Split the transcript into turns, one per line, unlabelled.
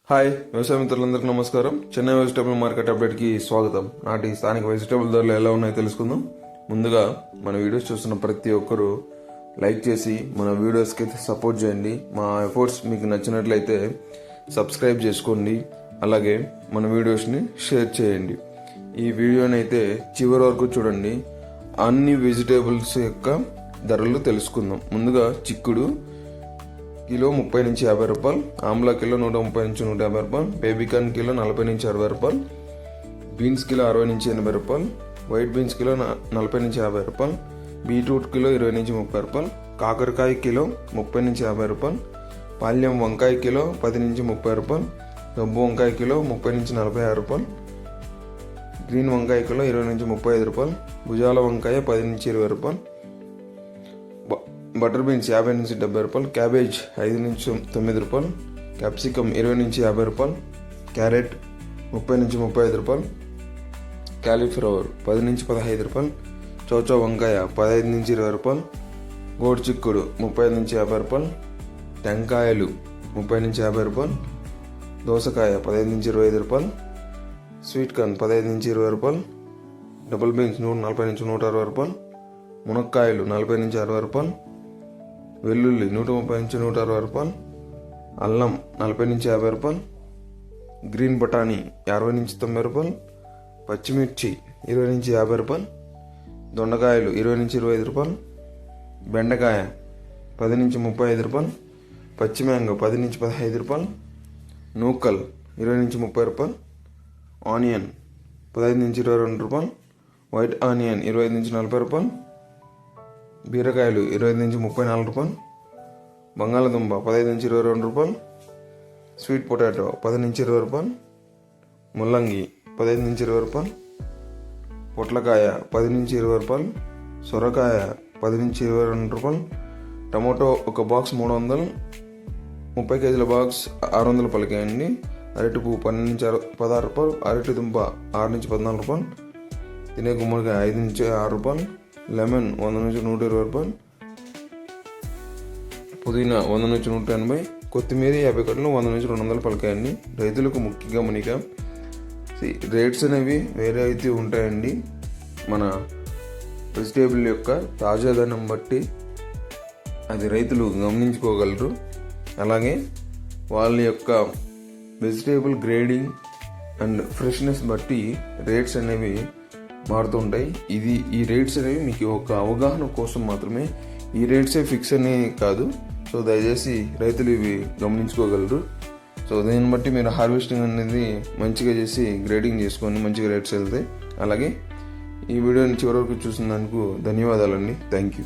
Hi వ్యవసాయ మిత్రులందరికీ నమస్కారం. చెన్నై వెజిటబుల్ మార్కెట్ అప్డేట్కి స్వాగతం. నాటి స్థానిక వెజిటబుల్ ధరలు ఎలా ఉన్నాయో తెలుసుకుందాం. ముందుగా మన వీడియోస్ చూస్తున్న ప్రతి ఒక్కరూ లైక్ చేసి మన వీడియోస్కి అయితే సపోర్ట్ చేయండి. మా ఎఫర్ట్స్ మీకు నచ్చినట్లయితే సబ్స్క్రైబ్ చేసుకోండి. అలాగే మన వీడియోస్ని షేర్ చేయండి. ఈ వీడియోని అయితే చివరి వరకు చూడండి. అన్ని వెజిటేబుల్స్ యొక్క ధరలు తెలుసుకుందాం. ముందుగా చిక్కుడు కిలో 30 నుంచి 50 రూపాయలు, ఆమ్లా కిలో 130 నుంచి 150 రూపాయలు, బేబీకార్న్ కిలో 40 నుంచి 60 రూపాయలు, బీన్స్ కిలో 60 నుంచి 80 రూపాయలు, వైట్ బీన్స్ కిలో 40 నుంచి 50 రూపాయలు, బీట్రూట్ కిలో 20 నుంచి 30 రూపాయలు, కాకరకాయ కిలో 30 నుంచి 50 రూపాయలు, పాల్యం వంకాయ కిలో 10 నుంచి 30 రూపాయలు, డబ్బు వంకాయ కిలో 30 నుంచి 46 రూపాయలు, గ్రీన్ వంకాయ కిలో 20 నుంచి 35 రూపాయలు, భుజాల వంకాయ 10 నుంచి 20 రూపాయలు, బటర్ బీన్స్ 50 నుంచి 70 రూపాయలు, క్యాబేజ్ 5 నుంచి 9 రూపాయలు, క్యాప్సికమ్ 20 నుంచి 50 రూపాయలు, క్యారెట్ 30 నుంచి 35 రూపాయలు, క్యాలీఫ్లవర్ 10 నుంచి 15 రూపాయలు, చౌచౌ వంకాయ 15 నుంచి 20 రూపాయలు, గోడు చిక్కుడు 30 నుంచి 50 రూపాయలు, టెంకాయలు 30 నుంచి 50 రూపాయలు, దోసకాయ 15 నుంచి 25 రూపాయలు, స్వీట్ కార్న్ 15 నుంచి 20 రూపాయలు, డబుల్ బీన్స్ 140 నుంచి 160 రూపాయలు, మునక్కాయలు 40 నుంచి 60 రూపాయలు, వెల్లుల్లి 130 నుంచి 160 రూపాయలు, అల్లం 40 నుంచి 50 రూపాయలు, గ్రీన్ బఠానీ 60 నుంచి 90 రూపాయలు, పచ్చిమిర్చి 20 నుంచి 50 రూపాయలు, దొండకాయలు 20 నుంచి 25 రూపాయలు, బెండకాయ 10 నుంచి 35 రూపాయలు, పచ్చి మ్యాంగో 10 నుంచి 15 రూపాయలు, నూకల్ 20 నుంచి 30 రూపాయలు, ఆనియన్ 15 నుంచి 22 రూపాయలు, వైట్ ఆనియన్ 25 నుంచి 40 రూపాయలు, బీరకాయలు 20 నుంచి 34 రూపాయలు, బంగాళదుంప 15 నుంచి 22 రూపాయలు, స్వీట్ పొటాటో 10 నుంచి 20 రూపాయలు, ముల్లంగి 15 నుంచి 20 రూపాయలు, పొట్లకాయ 10 నుంచి 20 రూపాయలు, సొరకాయ 10 నుంచి 22 రూపాయలు, టమాటో ఒక బాక్స్ 300, 30 కేజీల బాక్స్ 600 పలికాయండి. అరటి పువ్వు 12 నుంచి 16 రూపాయలు, అరటి దుంప 6 నుంచి 14 రూపాయలు, తినే గుమ్మడికాయ 5 నుంచి 6 రూపాయలు, లెమన్ 100 నుంచి 120 రూపాయలు, పుదీనా 100 నుంచి 180, కొత్తిమీర 50 కట్టలు 100 నుంచి 200 పలికాయండి. రైతులకు ముఖ్య గమనిక, రేట్స్ అనేవి వేరే అయితే ఉంటాయండి. మన వెజిటేబుల్ యొక్క తాజాదనం బట్టి అది రైతులు గమనించుకోగలరు. అలాగే వాళ్ళ యొక్క వెజిటేబుల్ గ్రేడింగ్ అండ్ ఫ్రెష్నెస్ బట్టి రేట్స్ అనేవి మారుతుంటాయి. ఈ రేట్స్ అనేవి మీకు ఒక అవగాహన కోసం మాత్రమే. ఈ రేట్సే ఫిక్స్ అని కాదు. సో దయచేసి రైతులు ఇవి గమనించుకోగలరు. సో దీన్ని బట్టి మీరు హార్వెస్టింగ్ అనేది మంచిగా చేసి గ్రేడింగ్ చేసుకొని మంచిగా రేట్స్ వెళ్తాయి. అలాగే ఈ వీడియోని చివరి వరకు చూసినందుకు ధన్యవాదాలండి. Thank you.